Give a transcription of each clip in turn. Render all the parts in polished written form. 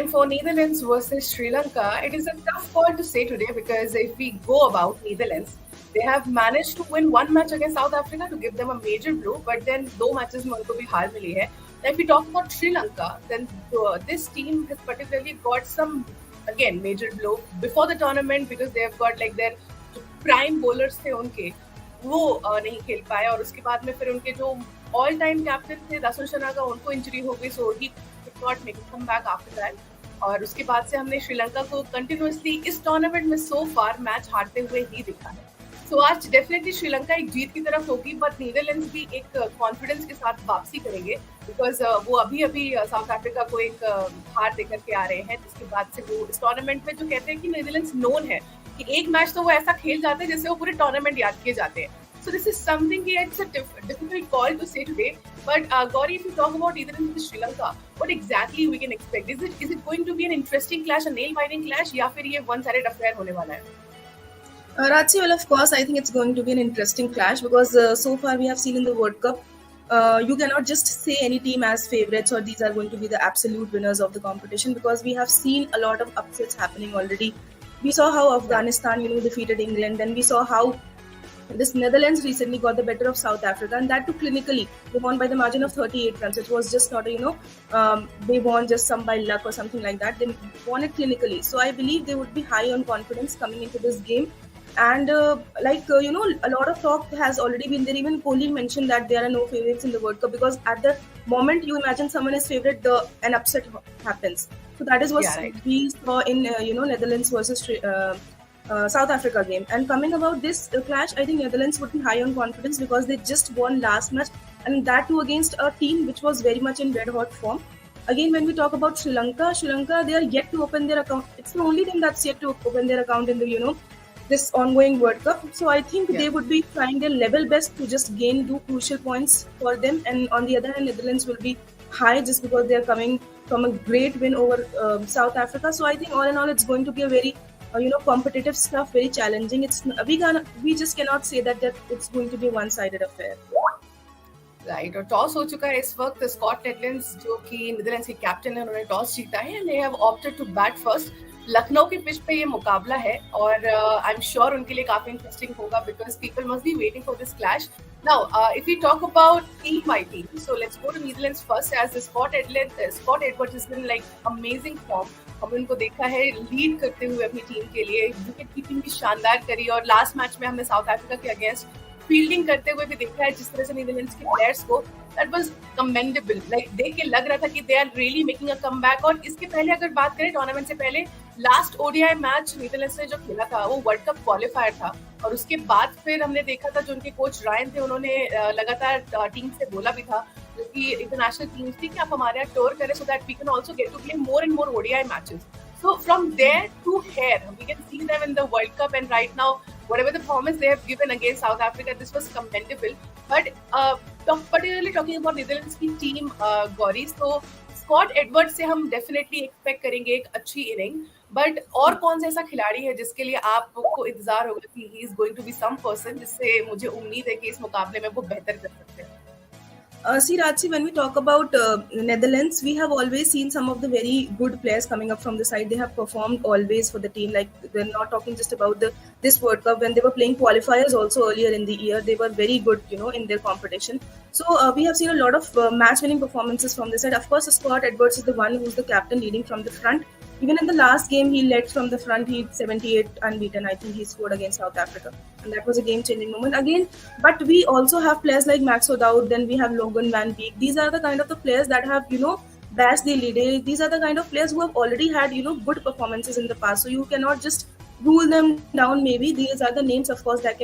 time for Netherlands versus Sri Lanka. It is a tough call to say today because if we go about Netherlands, they have managed to win one match against South Africa to give them a major blow, but then दो matches में उनको भी हार मिली है. Now, if we talk about Sri Lanka, then this team has particularly got some, again, major blow before the tournament because they have got like their prime bowlers थे उनके, वो नहीं खेल पाए और उसके बाद में फिर उनके जो ऑल टाइम कैप्टन थे दासुन शनाका उनको इंजरी हो गई, so he not make come back after that. और उसके बाद से हमने श्रीलंका को कंटिन्यूअसली इस टूर्नामेंट में सो फार मैच हारते हुए ही दिखा है. सो आज डेफिनेटली श्रीलंका एक जीत की तरफ होगी, बट नीदरलैंड्स भी एक कॉन्फिडेंस के साथ वापसी करेंगे बिकॉज वो अभी साउथ अफ्रीका को एक हार देकर के आ रहे हैं, जिसके बाद से वो इस टूर्नामेंट में जो कहते हैं कि नीदरलैंड्स नोन है कि एक मैच तो वो ऐसा खेल जाते हैं जैसे वो पूरे टूर्नामेंट याद किए जाते हैं. So this is something it's a difficult call to say today. But Gauri, if you talk about Netherlands with Sri Lanka, what exactly we can expect? Is it going to be an interesting clash, a nail-biting clash, या फिर ये one-sided affair होने वाला है? Ratchi, well, of course, I think it's going to be an interesting clash because so far we have seen in the World Cup, you cannot just say any team as favorites or these are going to be the absolute winners of the competition because we have seen a lot of upsets happening already. We saw how Afghanistan, defeated England, and we saw how this Netherlands recently got the better of South Africa, and that too clinically. They won by the margin of 38 runs. It was just not they won just some by luck or something like that. They won it clinically. So I believe they would be high on confidence coming into this game. And a lot of talk has already been there. Even Kohli mentioned that there are no favorites in the World Cup because at the moment you imagine someone is favorite, an upset happens. So that is what we saw in Netherlands versus South Africa game. And coming about this clash, I think Netherlands would be high on confidence because they just won last match, and that too against a team which was very much in red hot form. Again, when we talk about Sri Lanka, they are yet to open their account. It's the only team that's yet to open their account in the this ongoing World Cup. So I think they would be trying their level best to just gain 2 crucial points for them. And on the other hand, Netherlands will be high just because they are coming from a great win over South Africa. So I think all in all, it's going to be a very competitive stuff, very challenging. We just cannot say that it's going to be a one-sided affair. Right. और toss हो चुका है इस वक्त. Scott एडलिंस जो कि Netherlands के captain है, उन्होंने टॉस जीता है and they have opted to bat first. Lucknow के पिच पे ये मुकाबला है और आई एम श्योर उनके लिए काफी इंटरेस्टिंग होगा because people must be waiting for this clash. Now, if we talk about team by team, so let's go to Netherlands first. As the Scott Edwards has been like amazing form. हमने उनको देखा है lead करते हुए अपनी team के लिए, wicket keeping भी शानदार करी और लास्ट मैच में हमने साउथ अफ्रीका के अगेंस्ट फील्डिंग करते हुए भी देखा है जिस तरह से नीदरलैंड्स के प्लेयर्स को. That was commendable. लाइक देख के लग रहा था कि they are really making a comeback. और इसके पहले अगर बात करें टूर्नामेंट से पहले, लास्ट ओडीआई मैच नीदरलैंड्स ने जो खेला था वो वर्ल्ड कप क्वालिफायर था और उसके बाद फिर हमने देखा था जो उनके कोच रायन थे, उन्होंने लगातार टीम से बोला भी था जो कि इंटरनेशनल टीम्स थी कि आप हमारे यहाँ टूर करें so that we can also get to play more and more ODI matches. So from there to here, we can see them in the World Cup, and right now, whatever the performance they have given against South Africa, this was commendable. But particularly talking about Netherlands की team, Gauri, so Scott Edward से हम definitely expect करेंगे एक अच्छी inning. But और कौन सा ऐसा खिलाड़ी है जिसके लिए आपको इंतजार होगा कि he is going to be some person जिससे मुझे उम्मीद है कि इस मुकाबले में वो बेहतर कर सकते हैं? See, Rachi, when we talk about Netherlands, we have always seen some of the very good players coming up from the side. They have performed always for the team. Like, we're not talking just about this World Cup. When they were playing qualifiers also earlier in the year, they were very good, in their competition. So we have seen a lot of match-winning performances from this side. Of course, Scott Edwards is the one who's the captain leading from the front. Even in the last game, he led from the front. He 78 unbeaten. I think he scored against South Africa. And that was a game-changing moment. Again, but we also have players like Max O'Dowd. Then we have Logan Van Beek. These are the kind of the players that have, bashed the lead. These are the kind of players who have already had, good performances in the past. So you cannot just rule them down. Maybe these are the names, of course, that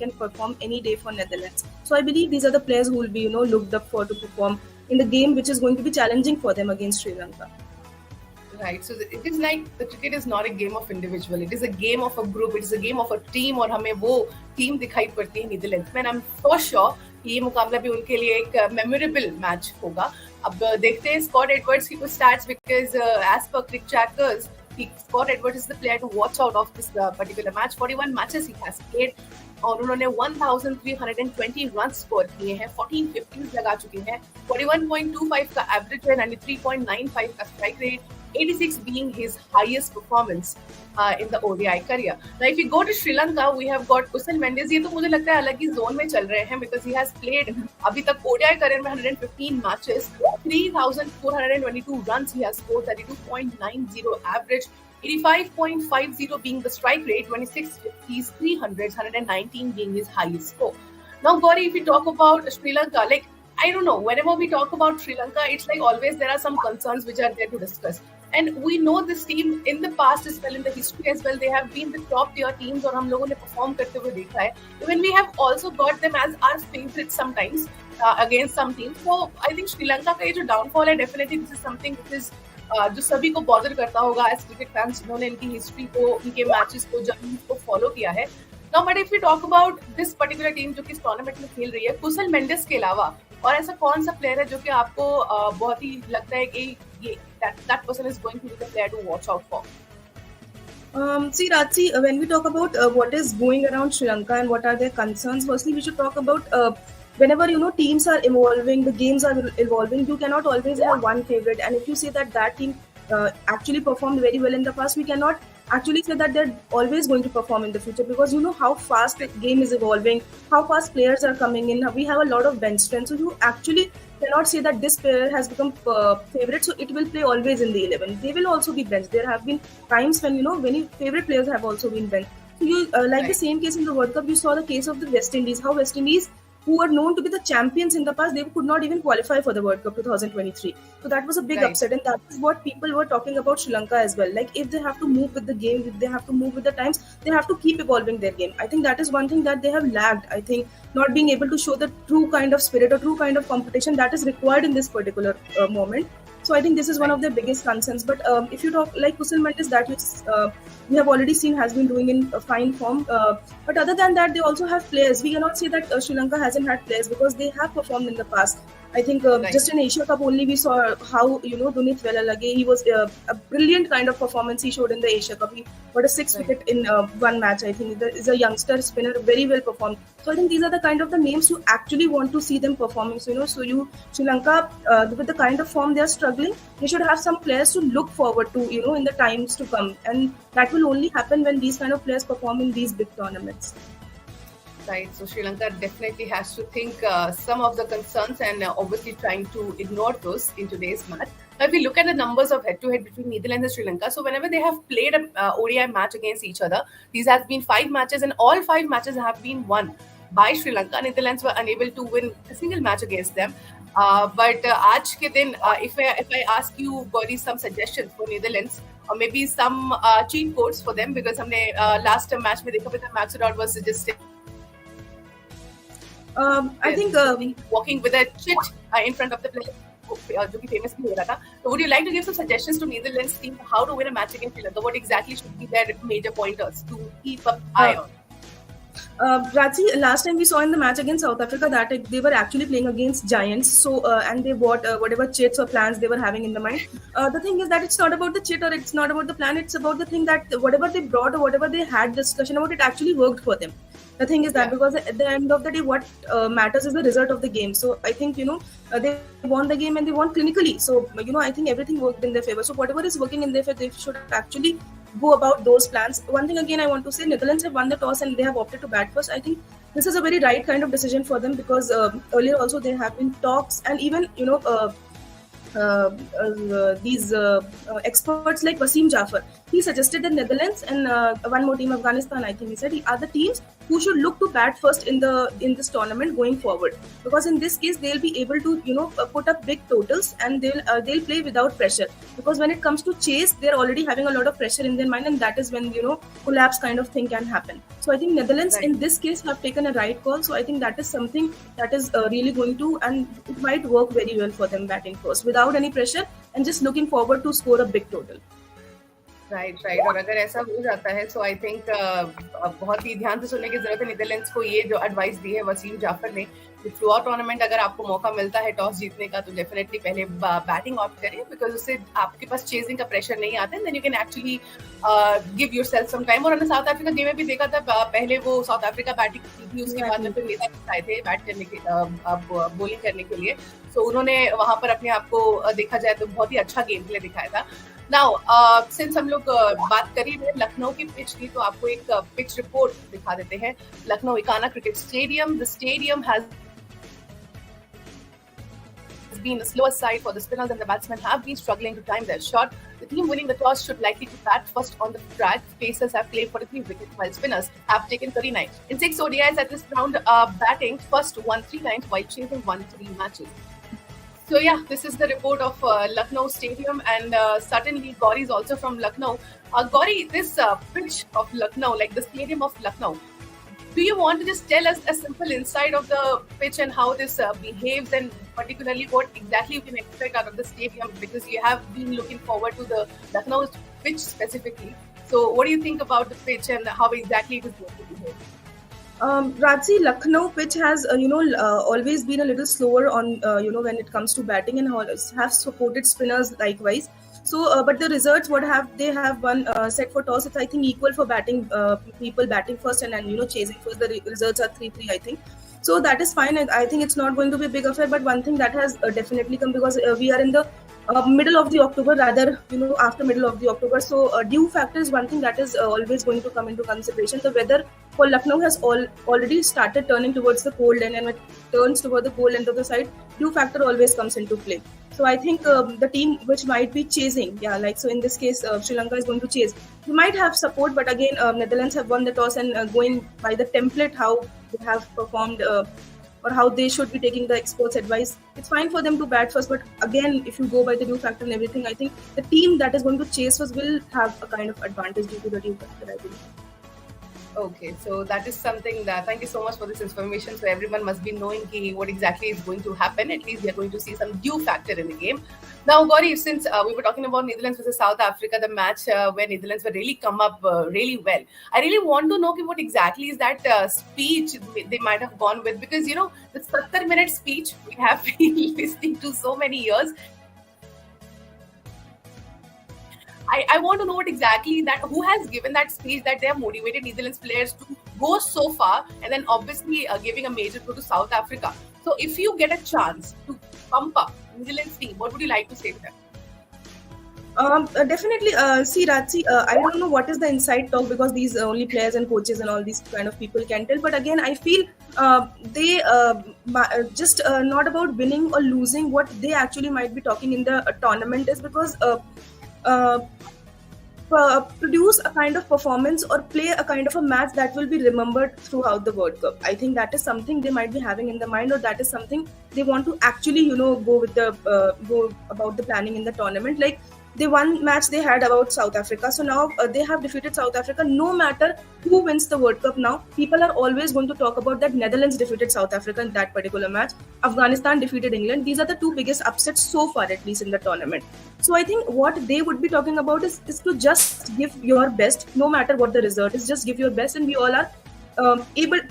can perform any day for Netherlands. So I believe these are the players who will be, looked up for to perform in the game, which is going to be challenging for them against Sri Lanka. Right, so it is like the cricket is not a game of individual. It is a game of a group. It is a game of a team. और हमें वो team दिखाई पड़ती है Netherlands में. I'm for sure कि ये मुकाबला भी उनके लिए एक मेमोरेबल मैच होगा. अब देखते हैं स्कॉट एडवर्ड्स की कुछ stats because as per CricTrackers, Scott Edwards is the player to watch out of this particular match. 41 matches he has played और उन्होंने 1320 रन स्कोर किए हैं, 14 50s लगा चुके हैं, 41.25 का एवरेज है, 93.95 का strike rate, 86 being his highest performance in the ODI career. Now, if we go to Sri Lanka, we have got Kusal Mendes. ये तो मुझे लगता है अलग ही zone में चल रहे हैं because he has played अभी तक ODI career में 115 matches, 3,422 runs he has scored, 32.90 average, 85.50 being the strike rate, 26 50s, 300s, 119 being his highest score. Now, Gauri, if we talk about Sri Lanka, like, I don't know, whenever we talk about Sri Lanka, it's like always there are some concerns which are there to discuss. And we know this team in the past as well, in the history as well, they have been the top tier teams और हम लोगों ने perform करते हुए देखा है. Even we have also got them as our favorites sometimes against some teams. So I think Sri Lanka का ये जो downfall है, definitely this is something which is जो सभी को बॉदर करता होगा एज क्रिकेट फैंस जिन्होंने इनकी हिस्ट्री को, उनके मैचेस को, जर्नीज को फॉलो किया है. Now but if we talk about this particular team जो कि इस टूर्नामेंट में खेल रही है, कुशल मेंडिस के अलावा और ऐसा कौन सा प्लेयर है जो कि आपको बहुत ही लगता है कि ये that person is going to be the player to watch out for? See, Rajsi, when we talk about what is going around Sri Lanka and what are their concerns, firstly, we should talk about whenever teams are evolving, the games are evolving. You cannot always have one favorite, and if you say that team actually performed very well in the past, we cannot actually say that they're always going to perform in the future, because you know how fast the game is evolving, how fast players are coming in. We have a lot of bench strength, so you actually cannot say that this player has become favorite, so it will play always in the 11. They will also be benched. There have been times when many favorite players have also been benched. So you like the same case in the World Cup, you saw the case of the West Indies, how West Indies, who were known to be the champions in the past, they could not even qualify for the World Cup 2023. So that was a big upset, and that is what people were talking about Sri Lanka as well. Like, if they have to move with the game, if they have to move with the times, they have to keep evolving their game. I think that is one thing that they have lacked. I think not being able to show the true kind of spirit or true kind of competition that is required in this particular moment. So I think this is one of their biggest concerns. But if you talk like Kusal Mendes, that we have already seen has been doing in fine form. But other than that, they also have players. We cannot say that Sri Lanka hasn't had players, because they have performed in the past. I think just in Asia Cup only we saw how Dunit Velalage, he was a brilliant kind of performance he showed in the Asia Cup. He got a 6 wicket in one match. I think there is a youngster spinner, very well performed. So I think these are the kind of the names you actually want to see them performing. So Sri Lanka, with the kind of form they are struggling, they should have some players to look forward to in the times to come, and that will only happen when these kind of players perform in these big tournaments. Right, so Sri Lanka definitely has to think some of the concerns and obviously trying to ignore those in today's match. Now, if we look at the numbers of head-to-head between Netherlands and Sri Lanka, so whenever they have played an ODI match against each other, these have been 5 matches, and all 5 matches have been won by Sri Lanka. Netherlands were unable to win a single match against them. But आज के दिन, if I ask you, Gauri, some suggestions for Netherlands, or maybe some cheat codes for them, because हमने last match में देखा था Maxwell was suggesting. I think walking with a chit in front of the player, जो कि famous भी हो रहा था. So would you like to give some suggestions to Netherlands team how to win a match against Sri Lanka? What exactly should be their major pointers to keep up eye on? Raji, last time we saw in the match against South Africa that they were actually playing against giants. So and they bought whatever chits or plans they were having in the mind. The thing is that it's not about the chit or it's not about the plan. It's about the thing that whatever they brought or whatever they had discussion about, it actually worked for them. The thing is that because at the end of the day, what matters is the result of the game. So I think they won the game and they won clinically. So I think everything worked in their favor. So whatever is working in their favor, they should actually go about those plans. One thing again I want to say, Netherlands have won the toss and they have opted to bat first. I think this is a very right kind of decision for them, because earlier also there have been talks, and even these experts like Wasim Jafar, he suggested the Netherlands and one more team, Afghanistan, I think he said, are the teams who should look to bat first in this tournament going forward, because in this case they'll be able to put up big totals, and they'll play without pressure, because when it comes to chase, they're already having a lot of pressure in their mind, and that is when collapse kind of thing can happen. So I think Netherlands in this case have taken a right call. So I think that is something that is really going to, and it might work very well for them, batting first without any pressure and just looking forward to score a big total. Right. और अगर ऐसा हो जाता है, सो I think बहुत ही ध्यान से सुनने की जरूरत है नीदरलैंड्स को. ये जो एडवाइस दी है वसीम जाफर ने, थ्रू आउट टूर्नामेंट अगर आपको मौका मिलता है टॉस जीतने का, तो डेफिनेटली पहले बैटिंग ऑप्ट करें, बिकॉज उससे आपके पास चेजिंग का प्रेशर नहीं आता है. Then you can actually give yourself some time. और हमने साउथ अफ्रीका गेम में भी देखा था, पहले वो साउथ अफ्रीका बैटिंग की थी, उसके बाद में फिर नेदरलैंड्स आए थे बैट करने के बॉलिंग करने के लिए. सो उन्होंने वहां पर अपने आप को देखा जाए तो बहुत ही अच्छा गेम प्ले दिखाया था. नाउ सिंस हम लोग बात कर ही रहे लखनऊ की पिच की, तो आपको एक पिच रिपोर्ट दिखा देते हैं. Lucknow Ekana cricket stadium. The stadium has been a slower side for the spinners, and the batsmen have been struggling to time their shot. The team winning the toss should likely to bat first on the track. Pacers have played 43 wickets while spinners have taken 39. In 6 ODIs at this round, batting first won 3 times while chasing 1-3 matches. So yeah, this is the report of Lucknow Stadium, and certainly Gauri is also from Lucknow. Gauri, this pitch of Lucknow, like the stadium of Lucknow, do you want to just tell us a simple insight of the pitch and how this behaves, and particularly what exactly you can expect out of the stadium, because you have been looking forward to the Lucknow pitch specifically. So what do you think about the pitch and how exactly it is going to behave? Rajsi, Lucknow pitch has always been a little slower on when it comes to batting, and have supported spinners likewise. So, but the results, what they have won set for toss, it's I think equal for batting people batting first and chasing first. The results are 3-3, I think. So that is fine. I think it's not going to be a big affair. But one thing that has definitely come, because we are in the middle of the October, rather after middle of the October. So dew factor is one thing that is always going to come into consideration. The weather for Lucknow has already started turning towards the cold end, and when it turns toward the cold end of the side, dew factor always comes into play. So I think the team which might be chasing, so in this case, Sri Lanka is going to chase. We might have support, but again, Netherlands have won the toss, and going by the template how they have performed or how they should be taking the experts' advice, it's fine for them to bat first. But again, if you go by the dew factor and everything, I think the team that is going to chase first will have a kind of advantage due to the dew factor, I believe. Okay, so that is something that, thank you so much for this information. So everyone must be knowing what exactly is going to happen. At least we are going to see some dew factor in the game. Now, Gauri, since we were talking about Netherlands versus South Africa, the match where Netherlands were really come up really well, I really want to know what exactly is that speech they might have gone with, because the 70-minute speech we have been listening to so many years. I want to know what exactly who has given that speech that they have motivated Netherlands players to go so far, and then obviously giving a major blow to South Africa. So if you get a chance to pump up Netherlands team, what would you like to say to them? Definitely. See, Rajsi, I don't know what is the inside talk, because these only players and coaches and all these kind of people can tell. But again, I feel they just not about winning or losing. What they actually might be talking in the tournament is because produce a kind of performance or play a kind of a match that will be remembered throughout the World Cup. I think that is something they might be having in the mind, or that is something they want to actually go with the go about the planning in the tournament. Like the one match they had about South Africa, so now they have defeated South Africa. No matter who wins the World Cup now, people are always going to talk about that Netherlands defeated South Africa in that particular match. Afghanistan defeated England. These are the two biggest upsets so far, at least in the tournament. So I think what they would be talking about is to just give your best, no matter what the result is. Just give your best, and we all are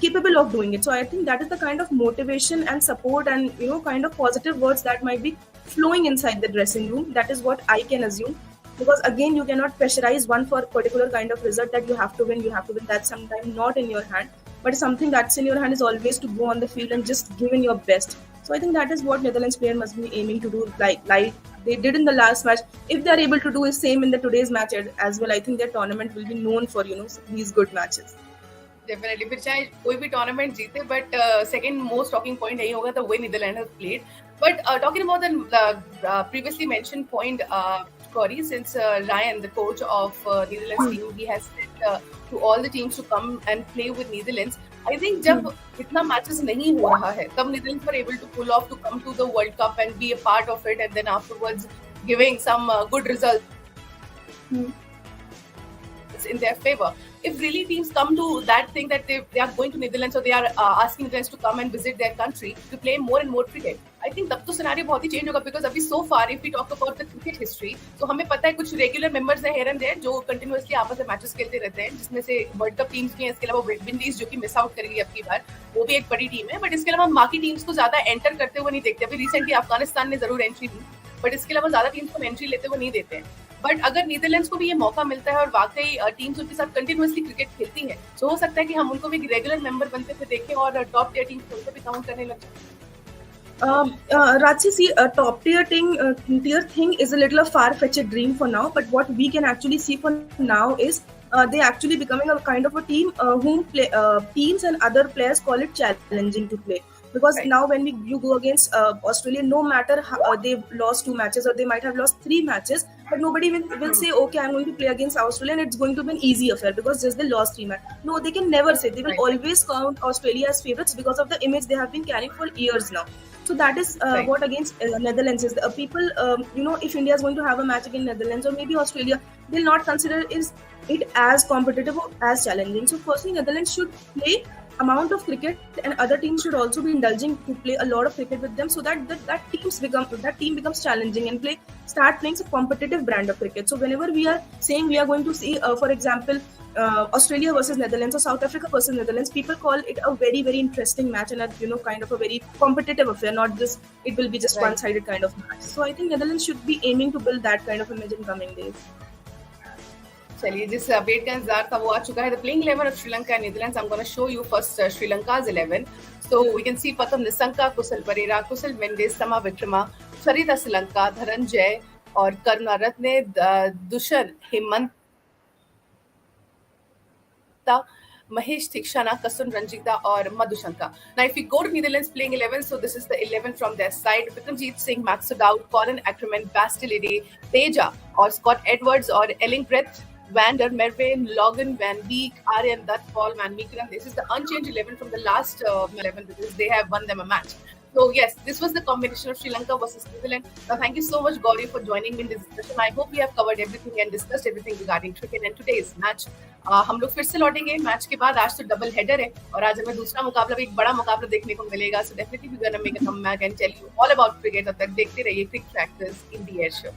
capable of doing it. So I think that is the kind of motivation and support and kind of positive words that might be flowing inside the dressing room. That is what I can assume, because again, you cannot pressurize one for a particular kind of result that you have to win. That's sometimes not in your hand, but something that's in your hand is always to go on the field and just give in your best. So I think that is what Netherlands player must be aiming to do, like they did in the last match. If they are able to do the same in the today's match as well, I think their tournament will be known for these good matches. Definitely, फिर चाहे कोई भी tournament जीते, but second most talking point यही होगा the way Netherlands have played. But talking about the previously mentioned point, Corey, since Ryan, the coach of Netherlands team, he has said to all the teams to come and play with Netherlands. I think जब इतना matches नहीं हो रहा है, तब Netherlands were able to pull off to come to the World Cup and be a part of it, and then afterwards giving some good results in their favor. If really teams come to that thing that they are going to Netherlands, or they are asking Netherlands to come and visit their country to play more and more cricket, I think तब तो scenario बहुत ही change होगा, because अभी so far if we talk about the cricket history, तो हमें पता है कुछ regular members हैं here and there जो continuously आपस में matches खेलते रहते हैं, जिसमें से World Cup teams भी हैं. इसके अलावा वेस्ट इंडीज जो कि मिस आउट करेगी अब की बार, वो भी एक बड़ी टीम है. बट इसके अलावा हम बाकी टीम्स को ज्यादा एंटर करते हुए नहीं देखते. अभी रिसेंटली अफगानिस्तान ने जरूर एंट्री दी, बट इसके अलावा ज्यादा टीम्स को एंट्री लेते हुए नहीं देते हैं. बट अगर नीदरलैंड्स को भी ये मौका मिलता है और वाकई टीम्स उनके साथ कंटिन्यूअसली क्रिकेट खेलती है, तो हो सकता है कि हम उनको भी रेगुलर मेंबर बनते हुए देखें और टॉप टियर टीम्स को भी काउंट करने लग जाए. Ratsi, see, a tier thing is a little a far-fetched dream for now. But what we can actually see for now is they actually becoming a kind of a team whom teams and other players call it challenging to play. Because Right. now when you go against Australia, no matter how, they've lost 2 matches or they might have lost 3 matches, but nobody will say, okay, I'm going to play against Australia and it's going to be an easy affair because just they lost 3 matches. No, they can never say. They will Right. always count Australia as favorites because of the image they have been carrying for years now. So that is Right. what against Netherlands is. People, if India is going to have a match against Netherlands or maybe Australia, they'll not consider it as competitive or as challenging. So firstly, Netherlands should play amount of cricket and other teams should also be indulging to play a lot of cricket with them so that team becomes challenging and start playing a competitive brand of cricket. So whenever we are saying we are going to see for example Australia versus Netherlands or South Africa versus Netherlands, people call it a very very interesting match and a kind of a very competitive affair, not just it will be just Right. one-sided kind of match. So I think Netherlands should be aiming to build that kind of image in coming days. चलिए, जिस update का इंतजार था वो आ चुका है. The playing 11 of Sri Lanka and Netherlands. I am gonna show you first Sri Lanka's 11. So we can see Patham Nisanka, Kusal Pereira, Kusal Mendes, Sama Vikrama, Sarita Silanka, Dharanjay और Karunaratne, Dushyant, Hemant, Mahesh Thikshana, Kasun Ranjita और Madhushanka. Now if we go to Netherlands playing 11, so this is the 11 from their side. Vikramjeet Singh, Max O'Dowd, Colin Ackerman, Bastille, Teja or Scott Edwards or Ellingbreth, Vander, Mervyn, Logan, Van Beek, Aryan Dutt, Paul Van Meekeren. This is the unchanged 11 from the last 11 because they have won them a match. So yes, this was the combination of Sri Lanka versus Netherlands. Now thank you so much, Gauri, for joining me in this discussion. I hope we have covered everything and discussed everything regarding cricket and today's match. हम लोग फिर से लौटेंगे match के बाद. आज तो double header है और आज हमें दूसरा मुकाबला भी एक बड़ा मुकाबला देखने को मिलेगा. So definitely we're gonna make a comeback and tell you all about cricket. तब तक देखते रहिए Cric Trackers in the air show.